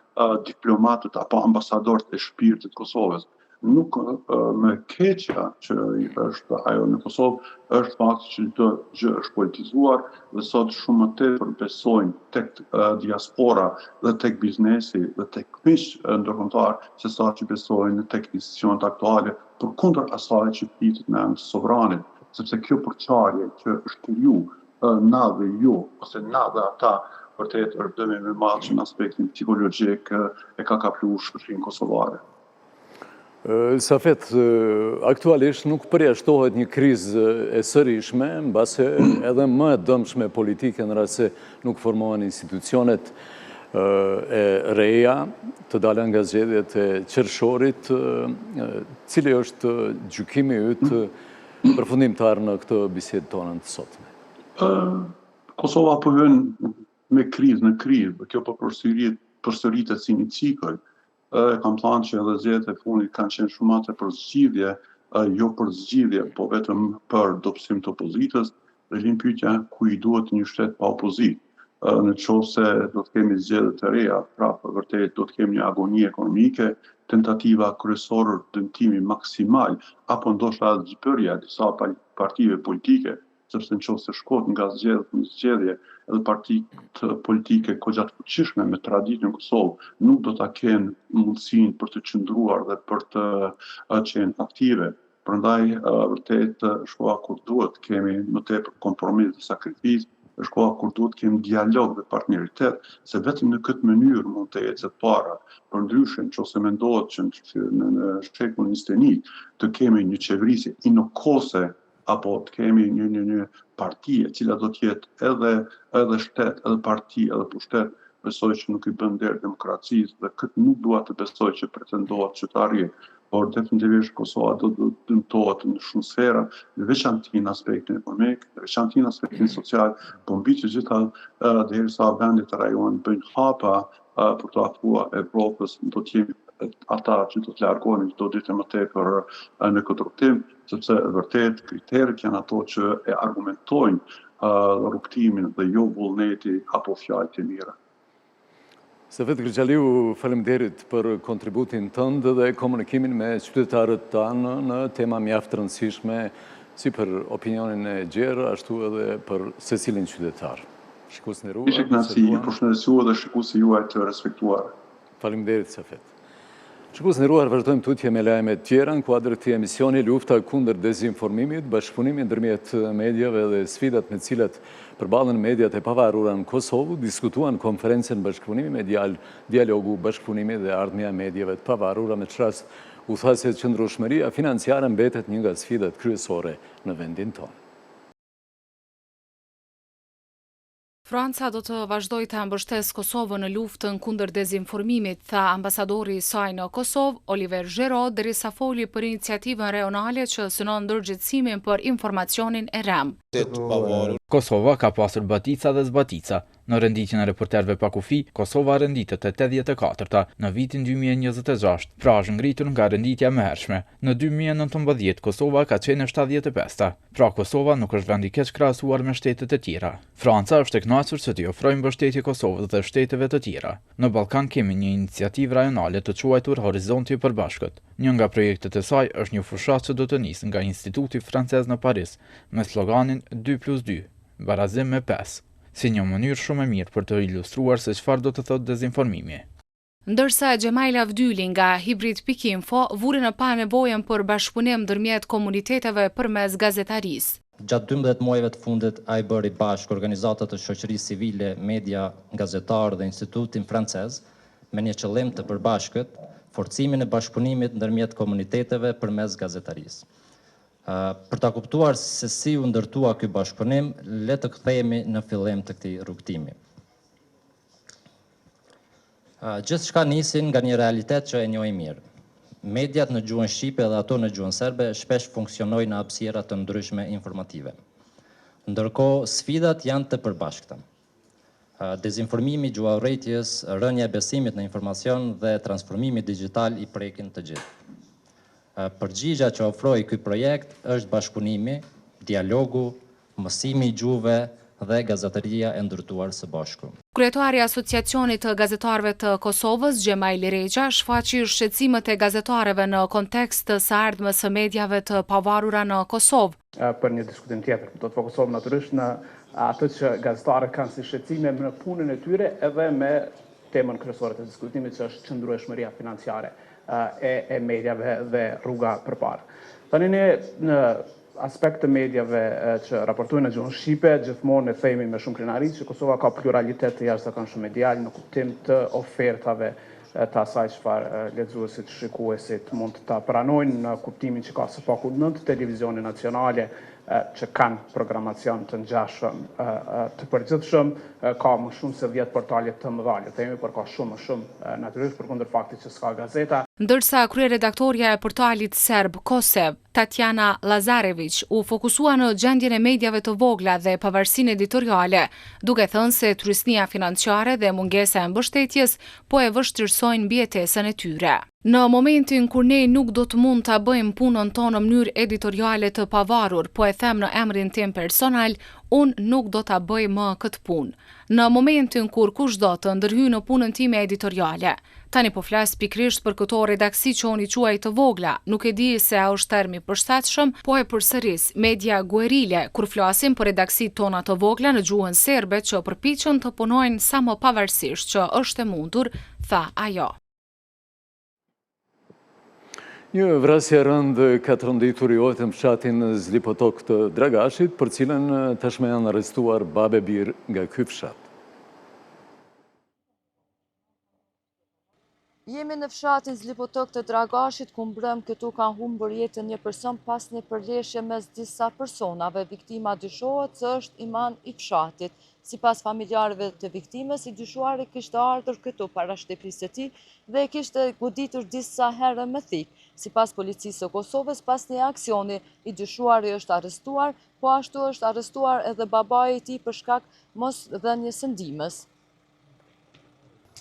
diplomatët apo ambasadorët e shpirtit të Kosovës. Nuk më keqja që është ajo në Kosovë është fakti që çdo gjë është politizuar dhe sot shumë më tepër besojnë tek diaspora dhe tek biznesi dhe tek miq ndërkombëtar se sa që besojnë tek institucionet aktuale, përkundër asaj që flitet në emër të sovranit, sepse kjo përçarje që është kriju na dhe ju, ose na dhe ata, vërtet është dëmi më i madh që në aspektin psikologjik e ka kapluar shoqërinë kosovare. Safet, aktualisht nuk përjashtohet një krizë e sërishme, mbase edhe më e dëmshme politike në rast se nuk formohen institucionet e reja të dalën nga zgjedhjet e qershorit, cili është gjykimi yt përfundimtar në këtë bisedë tonën të sotme? Kosova po hyn me krizë në krizë, kjo po përsëritet si një cikël. Kam thënë që edhe zgjedhjet e fundit kanë qenë shumate për zgjidhje, jo për zgjidhje, po vetëm për dobësim të opozitës, dhe lind pyetja ku i duhet një shtet pa opozitë. Në qoftë se do të kemi zgjedhje të reja, pra për vërtet do të kemi një agoni ekonomike, tentativa kryesore dëmtimi maksimal, apo ndoshta zgjidhja disa partive politike, sepse nëse shkohet nga zgjedhje në zgjedhje, edhe partitë politike kogja të fuqishme me traditë në Kosovë nuk do ta kenë mundësinë për të qëndruar dhe për të qenë aktive. Prandaj vërtet është koha kur duhet kemi më tepër kompromis dhe sakrificë, është koha kur duhet kemi dialog dhe partneritet, se vetëm në këtë mënyrë mund të ecet para. Përndryshe, nëse mendohet që në shekullin 21 të kemi një qeverisje inokose apo të kemi një parti e cila do të jetë edhe shtet, edhe parti, edhe pushtet, besoj që nuk i bën derë demokracisë dhe këtë nuk dua të besoj që pretendohet që të arrijë, por definitivisht Kosova do të dëmtohet në shumë sfera, në veçantë në aspektin ekonomik, në veçantë në aspektin social, po mbi të gjitha derisa vendet e rajonit bëjnë hapa për të afruar Evropës, do të jemi ata që do të largohen çdo ditë më tepër në këtë rrugtim, sepse vërtet kriteret janë ato që e argumentojnë rrugtimin dhe jo vullneti apo fjalët e mira. Safet Kërgjaliu, faleminderit për kontributin tënd dhe komunikimin me qytetarët tanë në tema mjaft të rëndësishme, si për opinionin e gjerë, ashtu edhe për secilin qytetar. Shikues nderuar, Ishte kënaqësi, ju përshëndesua dhe shikuesit juaj të respektuar. Faleminderit Safet. Shikues nderuar, vazhdojmë tutje me lajme të tjera në kuadër të emisioni Lufta kundër dezinformimit, bashkëpunimi ndërmjet mediave dhe sfidat me cilat përballen mediat e pavarura në Kosovë, diskutuan konferencën bashkëpunimi me dialogu bashkëpunimi dhe ardhmja e mediave të pavarura, me çrast u tha se qëndrueshmëria financiare mbetet një nga sfidat kryesore në vendin tonë. Franca do të vazhdojë të mbështesë Kosovën në luftën kundër dezinformimit, tha ambasadori i saj në Kosovë, Oliver Giraud, derisa foli për iniciativën rajonale që synon ndërgjegjësimin për informacionin e rem. Kosova ka pasur batica dhe zbatica. Në renditjen e reporterëve pa kufi, Kosova renditet e 84-ta në vitin 2026, pra është ngritur nga renditja e mëhershme. Në 2019 Kosova ka qenë 75-ta, pra Kosova nuk është vend i keq krahasuar me shtetet e tjera. Franca është e kënaqur se t'i ofrojë mbështetje Kosovës dhe shteteve të tjera. Në Ballkan kemi një iniciativë rajonale të quajtur Horizonti i Përbashkët. Një nga projektet e saj është një fushat që do të nisë nga Instituti Francez në Paris me sloganin 2+2, barazim me 5. Si një mënyrë shumë e mirë për të ilustruar se çfarë do të thotë dezinformimi. Ndërsa Gjemaila Vdyli nga Hibrid.info vuri në pa nevojën për bashkëpunim ndërmjet komuniteteve përmes gazetarisë. Gjatë 12 muajve të fundit, ai bëri bashkë organizatat të shoqërisë civile, media, gazetarë dhe Institutin Francez me një qëllim të përbashkët, forcimin e bashkëpunimit ndërmjet komuniteteve përmes gazetarisë. Për ta kuptuar se si u ndërtua ky bashkëpunim, le të kthehemi në fillim të këtij rrugtimi. Gjithçka nisi nga një realitet që e njohim mirë. Mediat në gjuhën shqipe dhe ato në gjuhën serbe shpesh funksionojnë në hapësira të ndryshme informative. Ndërkohë, sfidat janë të përbashkëta. Dezinformimi, gjuaurrëtitjes, rënja e besimit në informacion dhe transformimi digjital i prekin të gjithë. Përgjigja që ofroi ky projekt është bashkëpunimi, dialogu, mësimi i gjuhëve dhe gazeteria e ndërtuar së bashku. Kryetari i Asociacionit të Gazetarëve të Kosovës, Gjemail Rexha, shfaqi shqetësimet e gazetarëve në kontekst të së ardhmës së mediave të pavarura në Kosovë. Për një diskutim tjetër, do të fokusohem natyrisht në atë që gazetarët kanë si shqetësime në punën e tyre edhe me temën kryesore të diskutimit që është qëndrueshmëria financiare e mediave dhe rruga përpara. Tani ne në aspekt të mediave që raportojnë në gjuhën shqipe, gjithmonë e themi me shumë krenari që Kosova ka pluralitet të jashtëzakonshëm medial në kuptim të ofertave të asaj çfarë lexuesit, shikuesit mund të pranojnë në kuptimin që ka së paku 9 televizione nacionale që kanë programacion të ngjashëm të përgjithshëm, ka më shumë se 10 portale të mëdha, le të themi, por ka shumë më shumë natyrisht përkundër faktit që s'ka gazeta. Ndërsa kryeredaktorja e portalit serb Kosev, Tatjana Lazarević, u fokusua në gjendjen e mediave të vogla dhe pavarësinë editoriale, duke thënë se trysnia financiare dhe mungesa e mbështetjes po e vështirësojnë mbijetesën e tyre. Në momentin kur ne nuk do të mund ta bëjmë punën tonë në mënyrë editoriale të pavarur, po e them në emrin tim personal, unë nuk do ta bëj më këtë punë. Në momentin kur kushdo të ndërhyjë në punën time editoriale, tani po flas pikërisht për këto redaksi që unë i quaj të vogla, nuk e di se a është termi përshtatshëm, po e përsëris, media guerile, kur flasim për redaksit tona të vogla në gjuhën serbe që përpiqen të punojnë sa më pavarësisht që është e mundur, tha ajo. Një vrasje e rëndë ka të rënditur i ojtë në fshatin Zlipotok të Dragashit, për cilën tashmë janë arrestuar babe birë nga ky fshat. Jemi në fshatin Zlipotok të Dragashit, ku mbrëm këtu kanë humbur jetën një person pas një përleshje mes disa personave. Viktima dyshohet se është iman i fshatit. Sipas familjarëve të viktimës, i dyshuari kishte ardhur këtu para shtëpisë së tij dhe kishte goditur disa herë me thik. Sipas policisë së Kosovës, pas një aksioni, i dyshuari është arrestuar, po ashtu është arrestuar edhe babai i tij për shkak mos dhënies së ndihmës.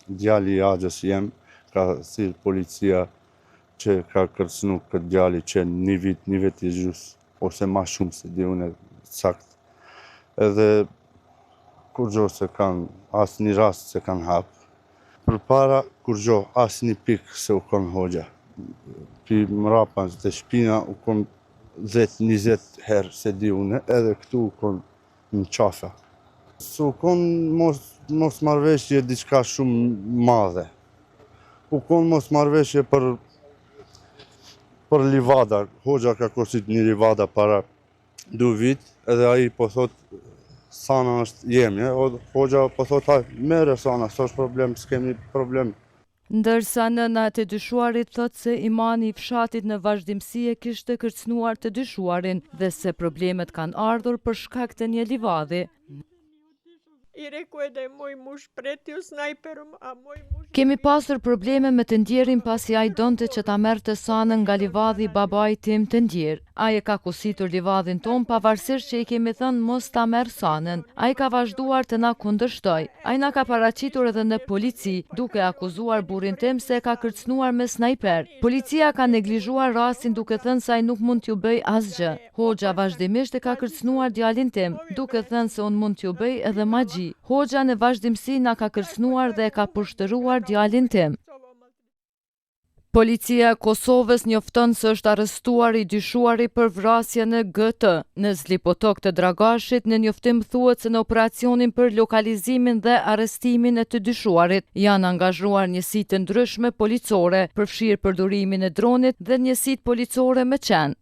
Djali i Axhës jem ka sill policia që ka kërcënu këtë djali që një vit i gjys, ose ma shumë se di unë sakt. Edhe kur gjo se kanë, asë një rast se kanë hapë. Për para, kur gjo, asë një pikë se u konë hoxha. Pi mrapa të shpina u konë 10-20 herë se di une, edhe këtu u konë në qafa. Su konë mos marrëveshje diçka shumë madhe. U konë mos marrëveshje për livada. Hoxha ka kosit një livada para 2 vit, edhe aji po thot sana është jemi, hoxha po thot mere sana, s'është problem, s'kemi problem. Ndërsa nëna e dyshuarit thot se imani i fshatit në vazhdimsi e kishte kërcënuar të dyshuarin dhe se problemet kanë ardhur për shkak të një livadi. Kemi pasur probleme me të ndjerin pasi ai donte që ta merrte sanën nga livadhi babait tim të ndjer. Ai e ka kusitur livadhin ton pavarësisht që i kemi thënë mos ta merr sanën. Ai ka vazhduar të na kundërshtoj. Ai na ka paraqitur edhe në polici, duke akuzuar burrin tim se e ka kërcënuar me snajper. Policia ka neglizhuar rastin duke thënë se ai nuk mund t'ju bëj asgjë. Hoxha vazhdimisht e ka kërcënuar djalin tim, duke thënë se unë mund t'ju bëj edhe magji. Hoxha në vazhdimsi na ka kërcënuar dhe e ka pushtëruar djalin tim. Policia e Kosovës njofton se është arrestuar i dyshuari për vrasjen e GT. Në Zlipotok të Dragashit, në njoftim thuhet se në operacionin për lokalizimin dhe arrestimin e të dyshuarit janë angazhuar njësi të ndryshme policore, përfshirë përdorimin e dronit dhe njësitë policore me qenë.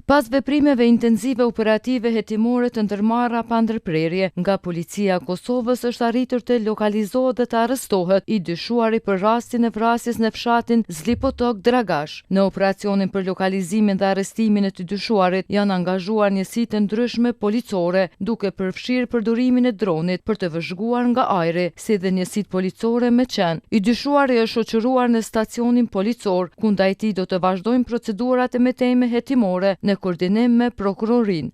Pas veprimeve intenzive operative hetimore të ndërmarra pa ndërprerje, nga policia e Kosovës është arritur të lokalizohet dhe të arrestohet i dyshuari për rastin e vrasjes në fshatin Zlipotok Dragash. Në operacionin për lokalizimin dhe arrestimin e të dyshuarit janë angazhuar njësitë të ndryshme policore, duke përfshirë përdorimin e dronit për të vëzhguar nga ajri, si dhe njësitë policore me qenë. I dyshuari është shoqëruar në stacionin policor, ku ndaj tij do të vazhdojnë procedurat e meteme hetimore në koordinim me prokurorin.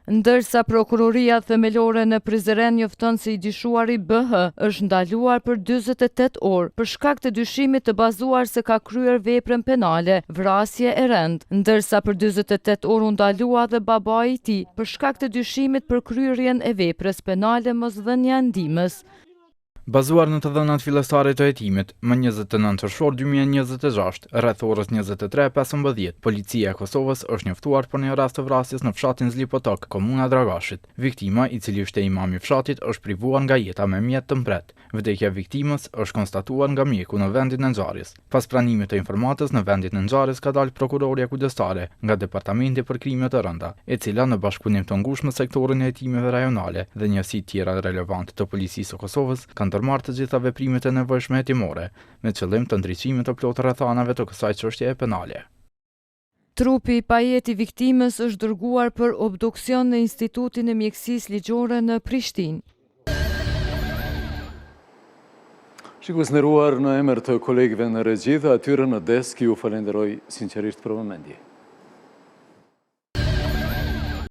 Ndërsa prokuroria themelore në Prizren njofton se i dyshuari BH është ndaluar për 48 orë për shkak të dyshimit të bazuar se ka kryer veprën penale, vrasje e rënd, ndërsa për 48 orë u ndalua dhe babai i tij për shkak të dyshimit për kryerjen e veprës penale mosdhënia ndihmës. Bazuar në të dhënat fillestare të hetimit, më 29 qershor 2026, rreth orës 23:15, policia e Kosovës është njoftuar për një rast të vrasjes në fshatin Zlipotok, komuna Dragashit. Viktima, i cili ishte imam i fshatit, është privuar nga jeta me mjet të mpret. Vdekja e viktimës është konstatuar nga mjeku në vendin e ngjarjes. Pas pranimit të informatës në vendin e ngjarjes ka dalë prokuroria kujdestare nga Departamenti për Krime të Rënda, e cila në bashkëpunim të ngushtë me sektorin e hetimeve rajonale dhe njësitë tjera relevante të policisë së Kosovës kanë ndërmarrë të gjitha veprimet e nevojshme hetimore, me qëllim të ndriçimit të plotë rrethanave të kësaj çështjeje penale. Trupi i pajet i viktimës është dërguar për obduksion në Institutin e Mjekësisë Ligjore në Prishtinë. Shikues nderuar, në emër të kolegëve në regji dhe atyre në desk, ju falenderoj sinqerisht për vëmendje.